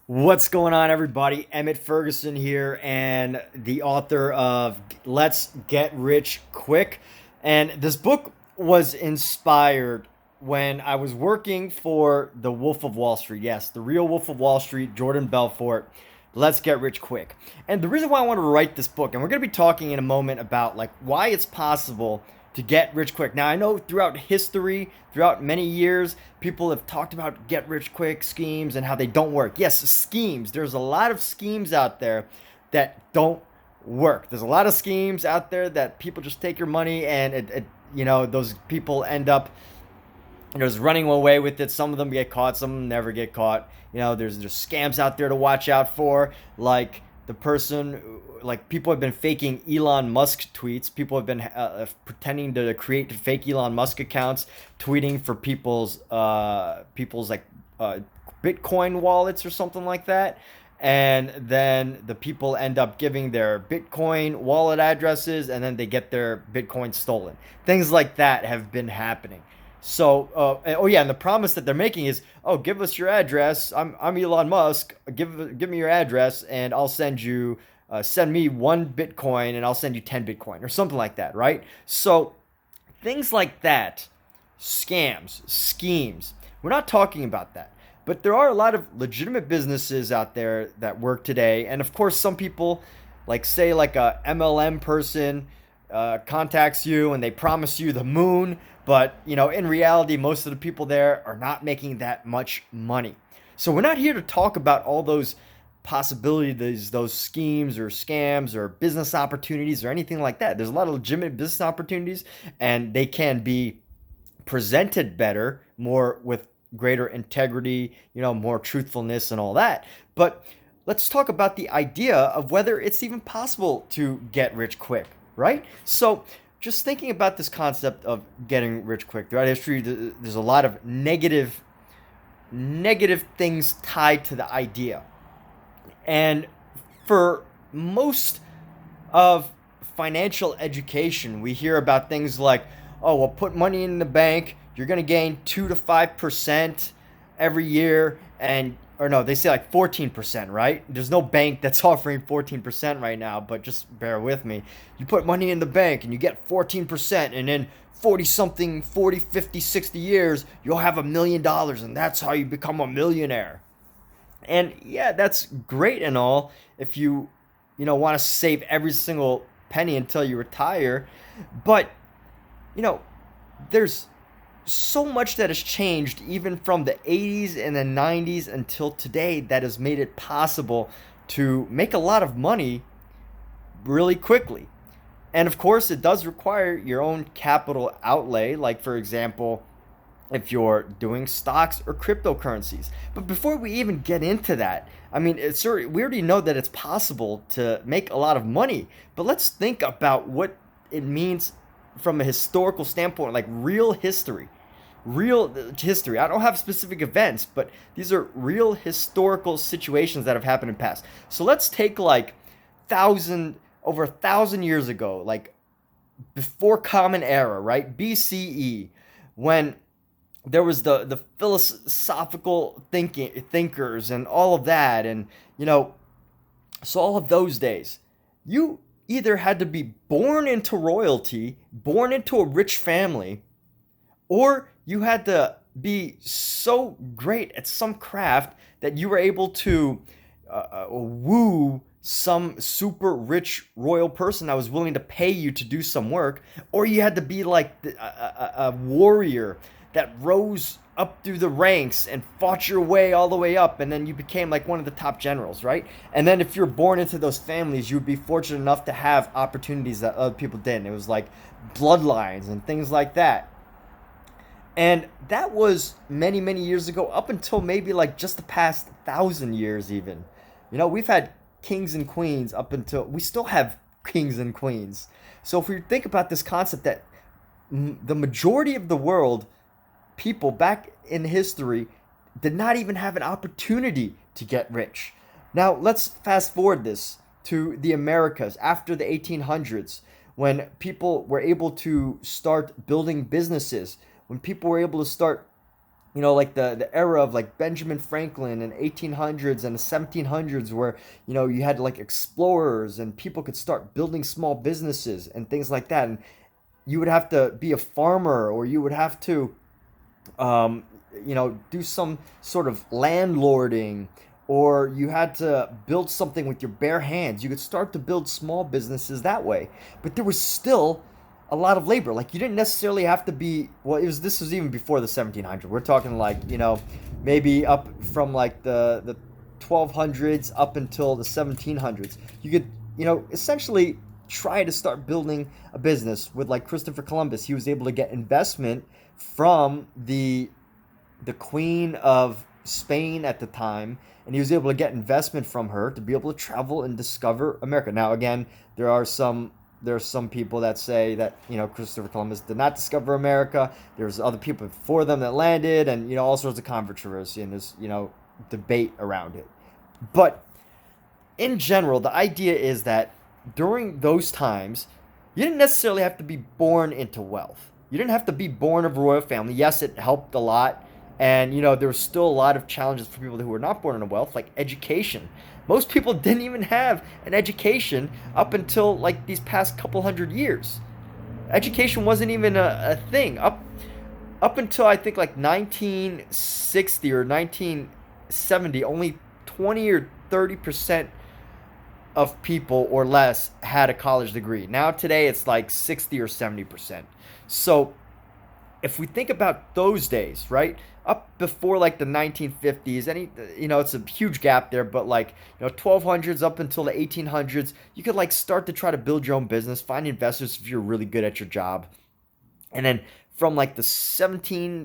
What's going on, everybody? Emmett Ferguson here, and the author of Let's Get Rich Quick. And this book was inspired when I was working for the Wolf of Wall Street. Yes, the real Wolf of Wall Street, Jordan Belfort. Let's Get Rich Quick. And the reason why I wanted to write this book, and we're going to be talking in a moment about like why it's possible to get rich quick. Now, I know throughout history, throughout many years, people have talked about get rich quick schemes and how they don't work. Yes, schemes. There's a lot of schemes out there that don't work. There's a lot of schemes out there that people just take your money and those people end up just running away with it. Some of them get caught, some of them never get caught. There's scams out there to watch out for, like the person, like people have been faking Elon Musk tweets. People have been pretending to create fake Elon Musk accounts, tweeting for people's like Bitcoin wallets or something like that. And then the people end up giving their Bitcoin wallet addresses, and then they get their Bitcoin stolen. Things like that have been happening. So, oh yeah, and the promise that they're making is, oh, give us your address. I'm Elon Musk. Give me your address, and I'll send me 1 Bitcoin, and I'll send you 10 Bitcoin or something like that, right? So, things like that, scams, schemes. We're not talking about that. But there are a lot of legitimate businesses out there that work today. And of course, some people, like say like a MLM person, contacts you and they promise you the moon, but in reality, most of the people there are not making that much money. So we're not here to talk about all those possibilities, those schemes or scams or business opportunities or anything like that. There's a lot of legitimate business opportunities, and they can be presented better, more with greater integrity, more truthfulness and all that. But let's talk about the idea of whether it's even possible to get rich quick, right? So, just thinking about this concept of getting rich quick throughout history, there's a lot of negative things tied to the idea. And for most of financial education, we hear about things like, oh, well, put money in the bank, you're going to gain 2 to 5% every year. And, or no, they say like 14%, right? There's no bank that's offering 14% right now, but just bear with me. You put money in the bank and you get 14%, and then 40 something, 40, 50, 60 years, you'll have $1 million, and that's how you become a millionaire. And yeah, that's great and all if want to save every single penny until you retire. But, you know, there's so much that has changed even from the 80s and the 90s until today that has made it possible to make a lot of money really quickly. And of course, it does require your own capital outlay, like, for example, if you're doing stocks or cryptocurrencies. But before we even get into that, I mean, we already know that it's possible to make a lot of money, but let's think about what it means from a historical standpoint, like real history. Real history. I don't have specific events, but these are real historical situations that have happened in the past. So let's take like over 1,000 years ago, like before Common Era, right? BCE, when there was the philosophical thinkers and all of that, and so all of those days, you either had to be born into royalty, born into a rich family, or you had to be so great at some craft that you were able to woo some super rich royal person that was willing to pay you to do some work, or you had to be like a warrior that rose up through the ranks and fought your way all the way up, and then you became like one of the top generals, right? And then if you're born into those families, you would be fortunate enough to have opportunities that other people didn't. It was like bloodlines and things like that. And that was many, many years ago, up until maybe like just the past 1,000 years, even. We've had kings and queens up until we still have kings and queens. So if we think about this concept that the majority of the world, people back in history, did not even have an opportunity to get rich. Now, let's fast forward this to the Americas after the 1800s, when people were able to start building businesses, when people were able to start like the era of like Benjamin Franklin and 1800s and the 1700s, where you had like explorers and people could start building small businesses and things like that. And you would have to be a farmer, or you would have to um, do some sort of landlording, or you had to build something with your bare hands. You could start to build small businesses that way, but there was still a lot of labor. Like, you didn't necessarily have to be, well, this was even before the 1700s. We're talking like, maybe up from like the 1200s up until the 1700s. You could, essentially try to start building a business with, like, Christopher Columbus. He was able to get investment from the Queen of Spain at the time, and he was able to get investment from her to be able to travel and discover America. Now, again, there are some people that say that Christopher Columbus did not discover America. There's other people before them that landed, and all sorts of controversy, and there's debate around it. But in general, the idea is that during those times, you didn't necessarily have to be born into wealth. You didn't have to be born of a royal family. Yes, it helped a lot. And, there was still a lot of challenges for people who were not born into wealth, like education. Most people didn't even have an education up until like these past couple hundred years. Education wasn't even a thing. Up until I think like 1960 or 1970, only 20 or 30% of people or less had a college degree. Now today it's like 60 or 70%. So if we think about those days, right? Up before like the 1950s, it's a huge gap there, but like, 1200s up until the 1800s, you could like start to try to build your own business, find investors if you're really good at your job. And then from like the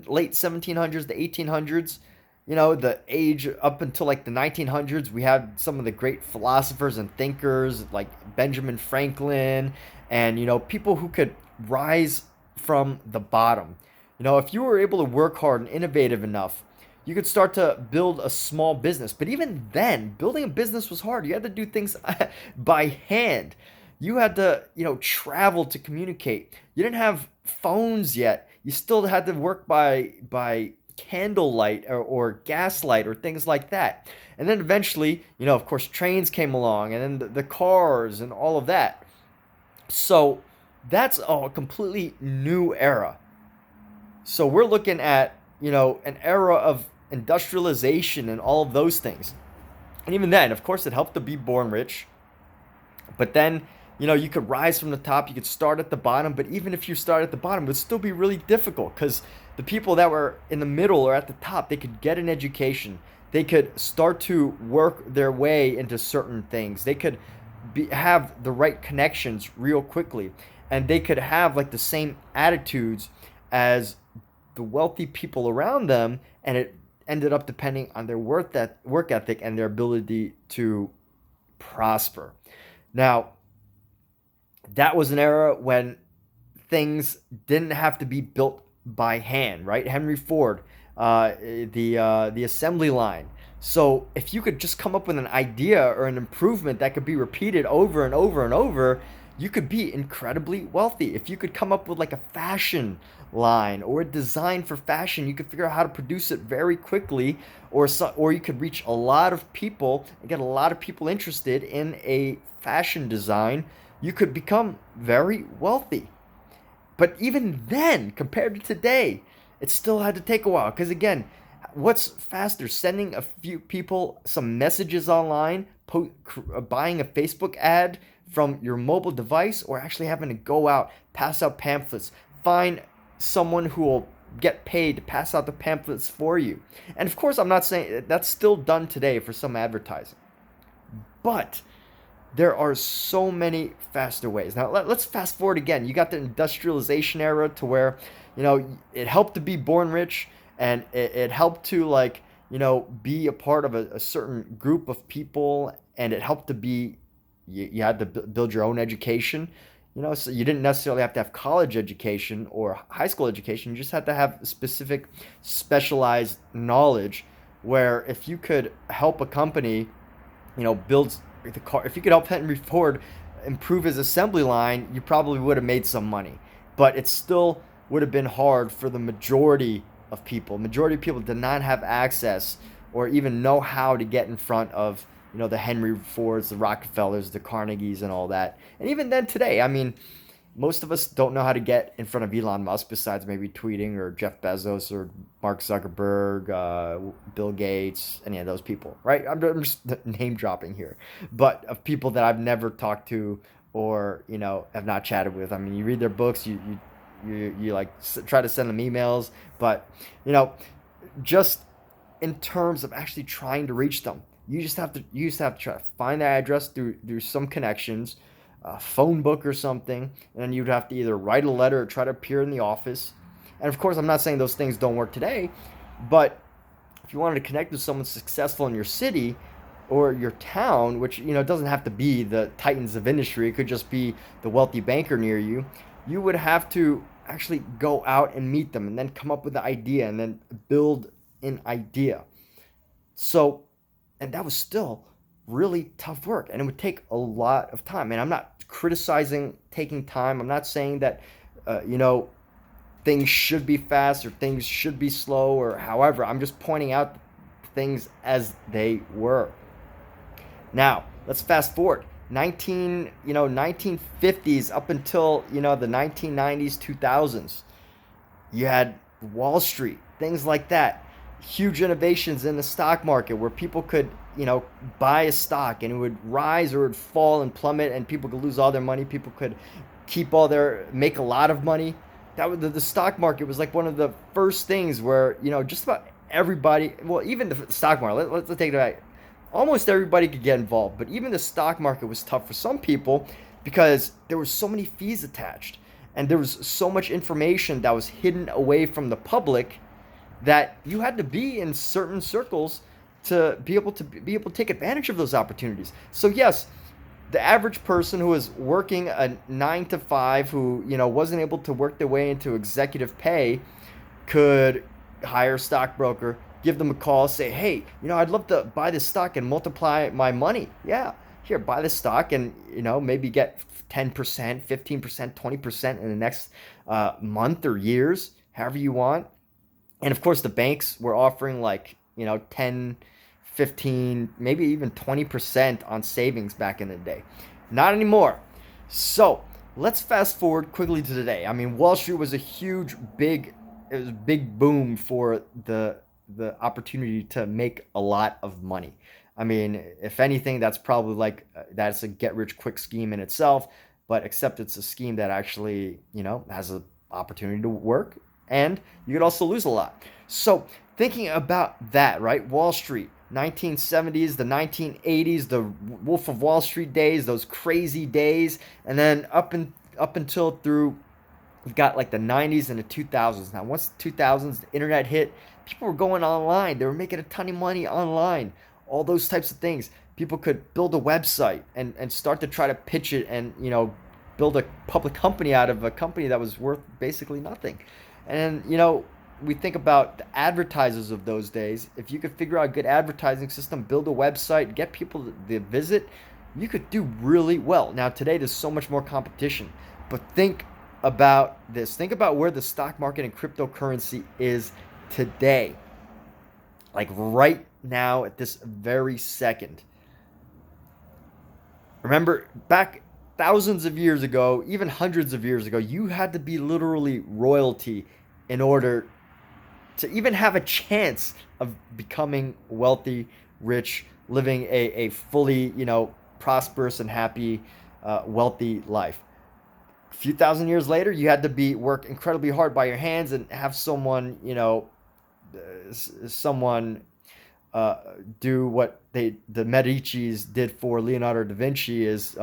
late 1700s to 1800s, the age up until like the 1900s, we had some of the great philosophers and thinkers like Benjamin Franklin, and people who could rise from the bottom. If you were able to work hard and innovative enough, you could start to build a small business. But even then, building a business was hard. You had to do things by hand. You had to, travel to communicate. You didn't have phones yet. You still had to work by candlelight or gaslight or things like that. And then eventually, of course, trains came along, and then the cars and all of that. So that's a completely new era. So we're looking at, an era of industrialization and all of those things. And even then, of course, it helped to be born rich. But then, you could rise from the top, you could start at the bottom. But even if you start at the bottom, it would still be really difficult, because the people that were in the middle or at the top, they could get an education. They could start to work their way into certain things. They could have the right connections real quickly. And they could have like the same attitudes as the wealthy people around them, and it ended up depending on their work ethic and their ability to prosper. Now, that was an era when things didn't have to be built by hand, right? Henry Ford, the assembly line. So if you could just come up with an idea or an improvement that could be repeated over and over and over, you could be incredibly wealthy. If you could come up with like a fashion line or a design for fashion, you could figure out how to produce it very quickly, or you could reach a lot of people and get a lot of people interested in a fashion design. You could become very wealthy. But even then, compared to today, it still had to take a while. Because again, what's faster? Sending a few people some messages online, buying a Facebook ad from your mobile device, or actually having to go out, pass out pamphlets, find someone who will get paid to pass out the pamphlets for you. And of course, I'm not saying that's still done today for some advertising. But there are so many faster ways. Now, let's fast forward again. You got the industrialization era, to where, it helped to be born rich, and it helped to, like, be a part of a certain group of people, and it helped to be, you had to build your own education. So you didn't necessarily have to have college education or high school education. You just had to have specific specialized knowledge, where if you could help a company, build the car, if you could help Henry Ford improve his assembly line, you probably would have made some money. But it still would have been hard for the majority of people. Majority of people did not have access or even know how to get in front of, the Henry Fords, the Rockefellers, the Carnegies, and all that. And even then today, I mean, most of us don't know how to get in front of Elon Musk besides maybe tweeting, or Jeff Bezos or Mark Zuckerberg, Bill Gates, any of those people, right? I'm just name dropping here, but of people that I've never talked to or have not chatted with. I mean, you read their books, you like try to send them emails, but you know, just in terms of actually trying to reach them, you just have to try to find their address through some connections, a phone book or something, and then you'd have to either write a letter or try to appear in the office. And of course, I'm not saying those things don't work today, but if you wanted to connect with someone successful in your city or your town, which doesn't have to be the titans of industry, it could just be the wealthy banker near you, you would have to actually go out and meet them and then come up with the idea and then build an idea. So, and that was still really tough work, and it would take a lot of time. And I'm not criticizing taking time. I'm not saying that things should be fast or things should be slow or however. I'm just pointing out things as they were. Now let's fast forward 1950s up until the 1990s, 2000s. You had Wall Street, things like that. Huge innovations in the stock market where people could buy a stock and it would rise or it would fall and plummet, and people could lose all their money. People could make a lot of money. That was the stock market was like one of the first things where just about everybody, well, even the stock market, let's take it back, almost everybody could get involved. But even the stock market was tough for some people because there were so many fees attached and there was so much information that was hidden away from the public that you had to be in certain circles to be able to take advantage of those opportunities. So yes, the average person who was working a 9 to 5, who wasn't able to work their way into executive pay, could hire a stockbroker, give them a call, say, hey, I'd love to buy this stock and multiply my money. Yeah, here, buy this stock and maybe get 10%, 15%, 20% in the next month or years, however you want. And of course, the banks were offering like 10, 15, maybe even 20% on savings back in the day. Not anymore. So let's fast forward quickly to today. I mean, Wall Street was a big boom for the opportunity to make a lot of money. I mean, if anything, that's probably that's a get rich quick scheme in itself, but except it's a scheme that actually has an opportunity to work, and you could also lose a lot. So thinking about that, right? Wall Street, 1970s, the 1980s, the Wolf of Wall Street days, those crazy days, and then up until through, you've got like the 90s and the 2000s. Now, once the 2000s, the internet hit, people were going online. They were making a ton of money online. All those types of things. People could build a website and start to try to pitch it and build a public company out of a company that was worth basically nothing. And we think about the advertisers of those days. If you could figure out a good advertising system, build a website, get people to visit, you could do really well. Now today there's so much more competition, but think about this. Think about where the stock market and cryptocurrency is today. Like right now at this very second. Remember back thousands of years ago, even hundreds of years ago, you had to be literally royalty in order to even have a chance of becoming wealthy, rich, living a fully, prosperous and happy, wealthy life. A few thousand years later, you had to work incredibly hard by your hands and have someone, do what the Medicis did for Leonardo da Vinci, is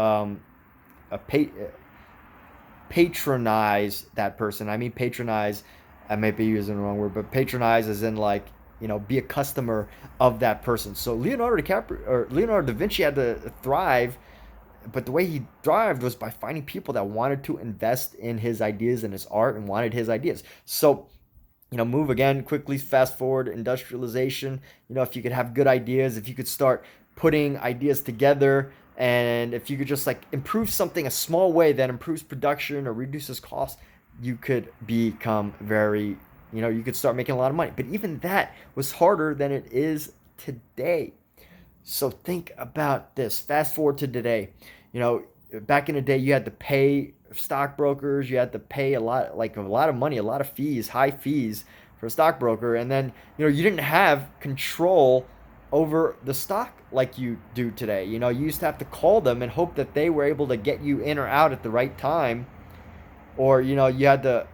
patronize that person. I mean, patronize, I might be using the wrong word, but patronize as in be a customer of that person. So Leonardo da Vinci had to thrive, but the way he thrived was by finding people that wanted to invest in his ideas and his art and wanted his ideas. So, move again quickly, fast forward, industrialization. If you could have good ideas, if you could start putting ideas together, and if you could just improve something a small way that improves production or reduces cost, you could become very You could start making a lot of money. But even that was harder than it is today. So think about this. Fast forward to today. You know, Back in the day, you had to pay stockbrokers. You had to pay a lot of money, a lot of fees, high fees for a stockbroker, and then you didn't have control over the stock like you do today. You used to have to call them and hope that they were able to get you in or out at the right time, or you had to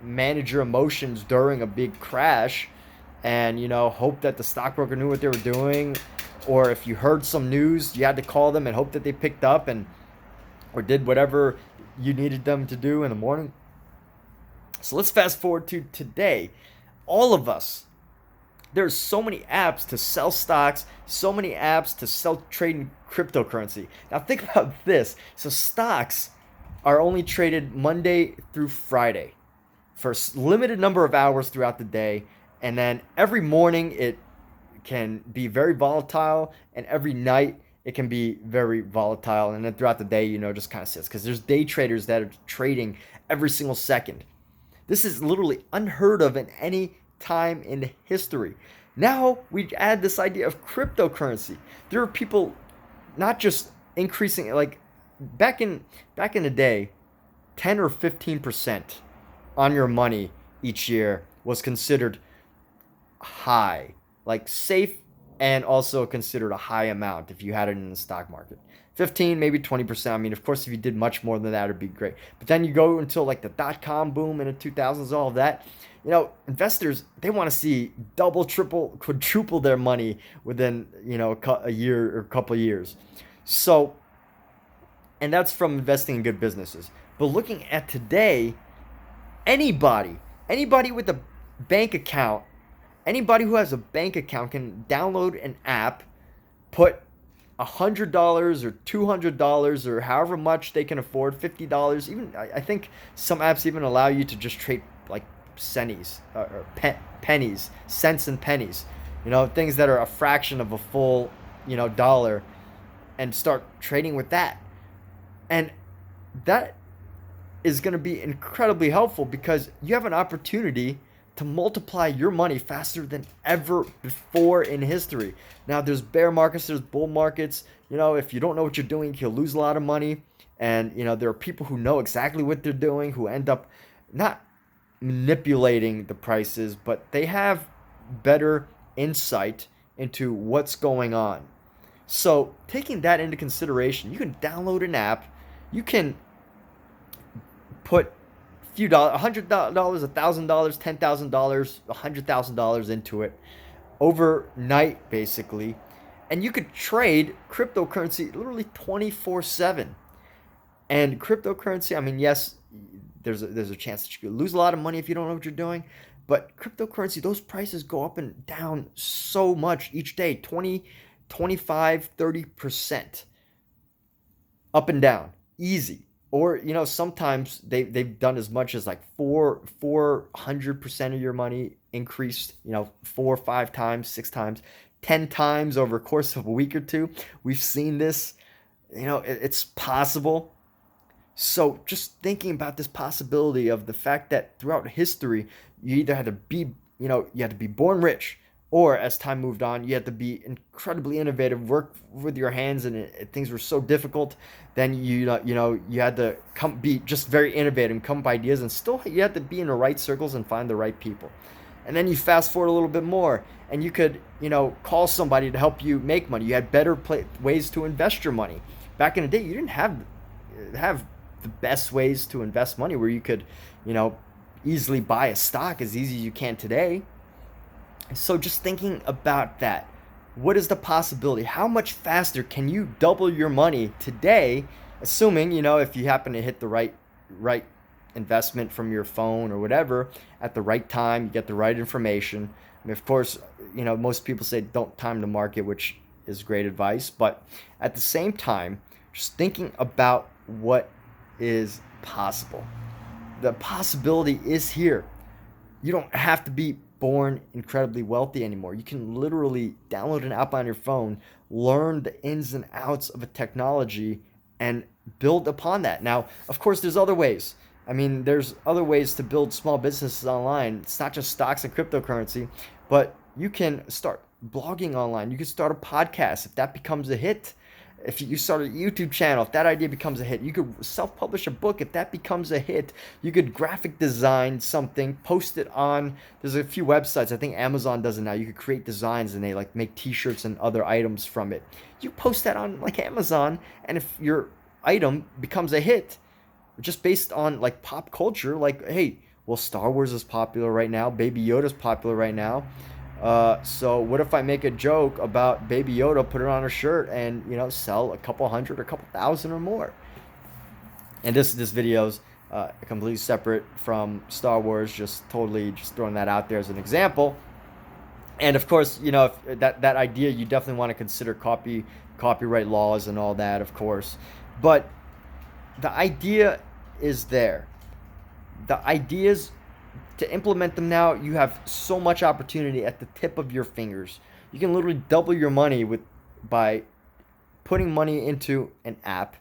manage your emotions during a big crash and hope that the stockbroker knew what they were doing, or if you heard some news you had to call them and hope that they picked up and or did whatever you needed them to do in the morning. So let's fast forward to today. All of us, there's so many apps to sell stocks, so many apps to sell trading cryptocurrency. Now think about this. So stocks are only traded Monday through Friday for a limited number of hours throughout the day, and then every morning it can be very volatile, and every night it can be very volatile, and then throughout the day, just kind of sits, because there's day traders that are trading every single second. This is literally unheard of in any time in history. Now we add this idea of cryptocurrency. There are people not just increasing, like back in the day, 10 or 15% on your money each year was considered high, like safe, and also considered a high amount if you had it in the stock market. 15, maybe 20%. I mean, of course, if you did much more than that, it'd be great. But then you go until like the dot-com boom in the 2000s, all of that. Investors, they want to see double, triple, quadruple their money within, a year or a couple of years. So, and that's from investing in good businesses. But looking at today, anybody with a bank account, anybody who has a bank account can download an app, put $100 or $200 or however much they can afford, $50. Even I think some apps even allow you to just trade like pennies, pennies, cents and pennies. Things that are a fraction of a full dollar, and start trading with that. And that is going to be incredibly helpful because you have an opportunity to multiply your money faster than ever before in history. Now, there's bear markets, there's bull markets. If you don't know what you're doing, you'll lose a lot of money. And, there are people who know exactly what they're doing who end up not manipulating the prices, but they have better insight into what's going on. So, taking that into consideration, you can download an app. You can put few dollars, $100, $1,000, $10,000, $100,000 into it overnight, basically, and you could trade cryptocurrency literally 24/7. And cryptocurrency, I mean, yes, there's a chance that you could lose a lot of money if you don't know what you're doing, but cryptocurrency, those prices go up and down so much each day, 20, 25, 30% up and down, easy. Or sometimes they've done as much as like 400% of your money increased, 4 or 5 times, 6 times, 10 times over the course of a week or two. We've seen this. It's possible. So just thinking about this possibility of the fact that throughout history, you either had to be, you had to be born rich, or as time moved on, you had to be incredibly innovative, work with your hands, and things were so difficult. Then you had to be just very innovative and come up with ideas, and still you had to be in the right circles and find the right people. And then you fast forward a little bit more, and you could call somebody to help you make money. You had better ways to invest your money. Back in the day, you didn't have the best ways to invest money, where you could easily buy a stock as easy as you can today. So just thinking about that, what is the possibility? How much faster can you double your money today, assuming, if you happen to hit the right investment from your phone or whatever at the right time, you get the right information. I mean, of course, most people say don't time the market, which is great advice. But at the same time, just thinking about what is possible. The possibility is here. You don't have to be born incredibly wealthy anymore. You can literally download an app on your phone, learn the ins and outs of a technology, and build upon that. Now, of course, there's other ways. I mean, there's other ways to build small businesses online. It's not just stocks and cryptocurrency, but you can start blogging online. You can start a podcast if that becomes a hit. If you start a YouTube channel, if that idea becomes a hit, you could self-publish a book if that becomes a hit. You could graphic design something, post it on. There's a few websites. I think Amazon does it now. You could create designs and they like make T-shirts and other items from it. You post that on like Amazon, and if your item becomes a hit, just based on like pop culture, like hey, well, Star Wars is popular right now, Baby Yoda's popular right now. So what if I make a joke about Baby Yoda, put it on a shirt, and sell a couple hundred or a couple thousand or more? And this video's completely separate from Star Wars, just totally just throwing that out there as an example. And of course, if that idea, you definitely want to consider copyright laws and all that, of course. But the idea is there. The ideas, to implement them now, you have so much opportunity at the tip of your fingers. You can literally double your money by putting money into an app,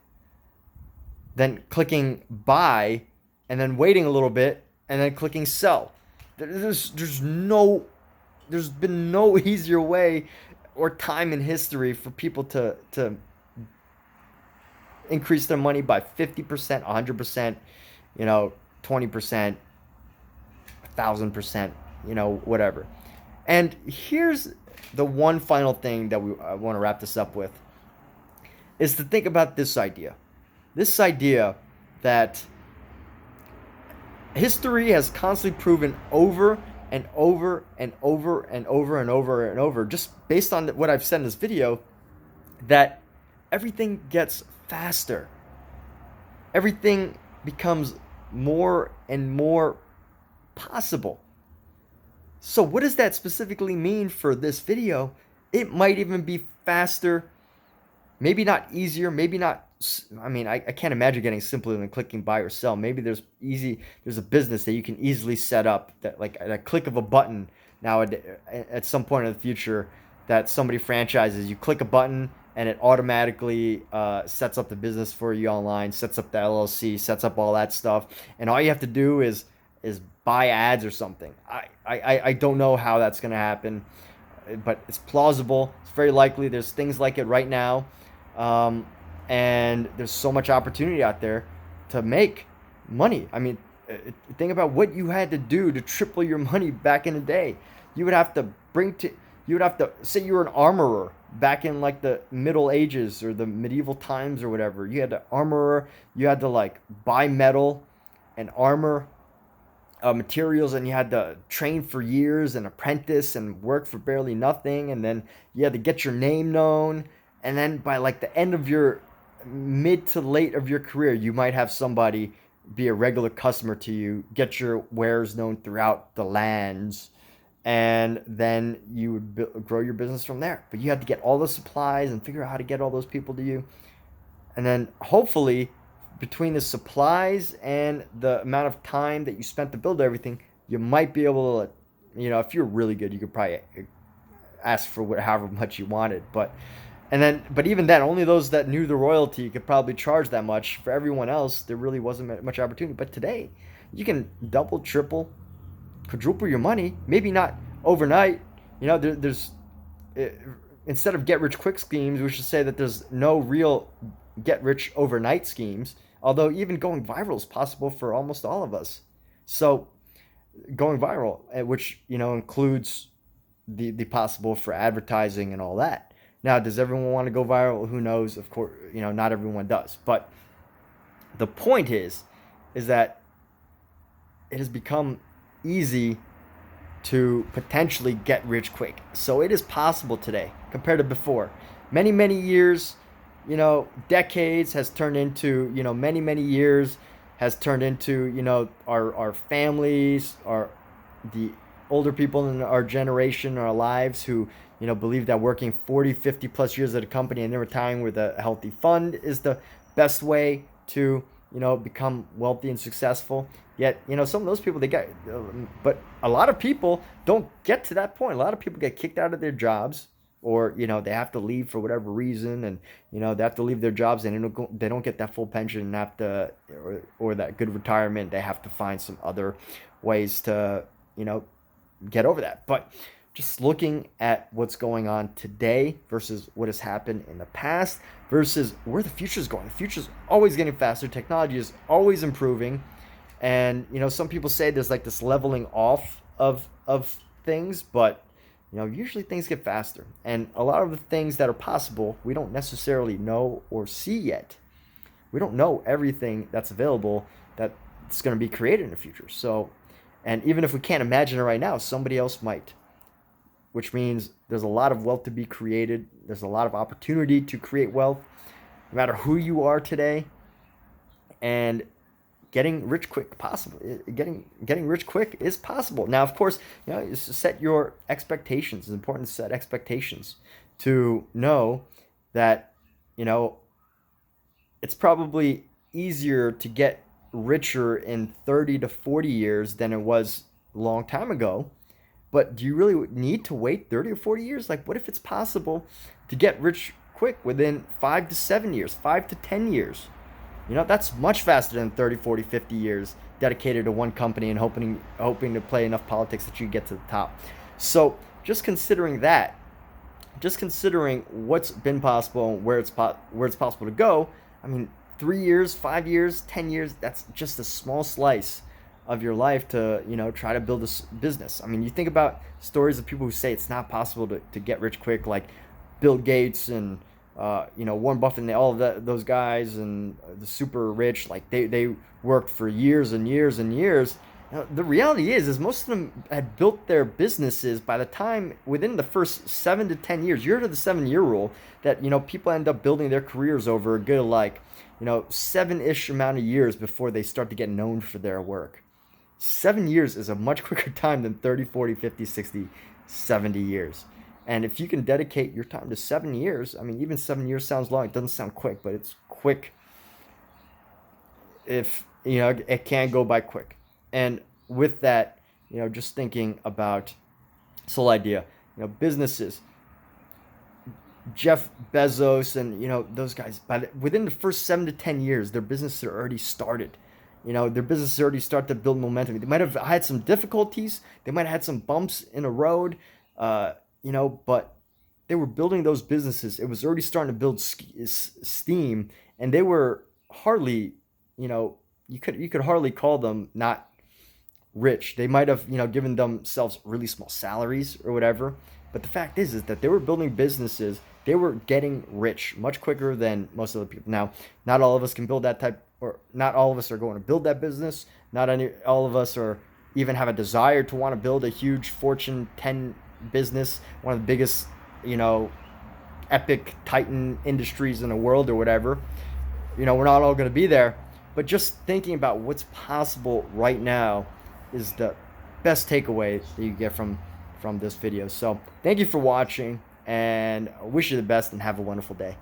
then clicking buy, and then waiting a little bit, and then clicking sell. There's been no easier way or time in history for people to increase their money by 50%, 100%, 20%, 1,000%, whatever. And here's the one final thing that I want to wrap this up with, is to think about this idea. This idea that history has constantly proven over and over and over and over and over and over, just based on what I've said in this video, that everything gets faster. Everything becomes more and more possible. So what does that specifically mean for this video? It might even be faster, maybe not easier, maybe not. I mean, I can't imagine getting simpler than clicking buy or sell. Maybe there's a business that you can easily set up, that like at a click of a button now at some point in the future, that somebody franchises. You click a button and it automatically sets up the business for you online, sets up the LLC, sets up all that stuff, and all you have to do is buy ads or something. I don't know how that's going to happen, but it's plausible. It's very likely. There's things like it right now, and there's so much opportunity out there to make money. I mean, think about what you had to do to triple your money back in the day. You would have to say you were an armorer back in like the Middle Ages or the medieval times or whatever. You had to armorer. You had to like buy metal and armor materials, and you had to train for years and apprentice and work for barely nothing, and then you had to get your name known, and then by like the end of your mid to late of your career, you might have somebody be a regular customer to you, get your wares known throughout the lands, and then you would grow your business from there. But you had to get all the supplies and figure out how to get all those people to you, and then hopefully between the supplies and the amount of time that you spent to build everything, you might be able to, if you're really good, you could probably ask for however much you wanted. But even then, only those that knew the royalty could probably charge that much. For everyone else, there really wasn't much opportunity. But today, you can double, triple, quadruple your money. Maybe not overnight. There's instead of get rich quick schemes, we should say that there's no real get rich overnight schemes. Although even going viral is possible for almost all of us. So going viral, which includes the possible for advertising and all that. Now, does everyone want to go viral? Who knows? Of course, not everyone does. But the point is that it has become easy to potentially get rich quick. So it is possible today compared to before. Many, many years, decades has turned into, many, many years has turned into, our families, the older people in our generation, our lives, who, believe that working 40, 50 plus years at a company and then retiring with a healthy fund is the best way to, become wealthy and successful. Yet, some of those people, but a lot of people don't get to that point. A lot of people get kicked out of their jobs, or they have to leave for whatever reason, and they have to leave their jobs and they don't get that full pension and have to, or that good retirement. They have to find some other ways to get over that. But just looking at what's going on today versus what has happened in the past versus where the future is going. The future is always getting faster. Technology is always improving. And some people say there's like this leveling off of things, but usually things get faster. And a lot of the things that are possible, we don't necessarily know or see yet. We don't know everything that's available that's going to be created in the future. So, and even if we can't imagine it right now, somebody else might, which means there's a lot of wealth to be created. There's a lot of opportunity to create wealth, no matter who you are today. And getting rich quick possible. Getting rich quick is possible. Now, of course, set your expectations. It's important to set expectations to know that it's probably easier to get richer in 30 to 40 years than it was a long time ago. But do you really need to wait 30 or 40 years? Like, what if it's possible to get rich quick within 5 to 7 years, 5 to 10 years? That's much faster than 30, 40, 50 years dedicated to one company and hoping to play enough politics that you get to the top. So just considering that, just considering what's been possible and where it's possible to go, I mean, 3 years, 5 years, 10 years, that's just a small slice of your life to, try to build a business. I mean, you think about stories of people who say it's not possible to get rich quick, like Bill Gates and Warren Buffett and all of those guys and the super rich, like they worked for years and years and years. The reality is most of them had built their businesses by the time within the first 7 to 10 years. You're to the 7-year rule that, people end up building their careers over a good, 7-ish amount of years before they start to get known for their work. 7 years is a much quicker time than 30, 40, 50, 60, 70 years. And if you can dedicate your time to 7 years, I mean, even 7 years sounds long. It doesn't sound quick, but it's quick. If, it can go by quick. And with that, just thinking about this whole idea, businesses, Jeff Bezos and, those guys, within the first 7 to 10 years, their businesses are already started. Their businesses already start to build momentum. They might have had some difficulties. They might have had some bumps in the road. But they were building those businesses. It was already starting to build steam, and they were hardly, you could hardly call them not rich. They might have, given themselves really small salaries or whatever. But the fact is that they were building businesses. They were getting rich much quicker than most of the people. Now, not all of us can build that type, or not all of us are going to build that business. All of us are even have a desire to want to build a huge Fortune 10 business, one of the biggest, epic titan industries in the world or whatever. We're not all going to be there, but just thinking about what's possible right now is the best takeaway that you get from this video. So thank you for watching, and I wish you the best and have a wonderful day.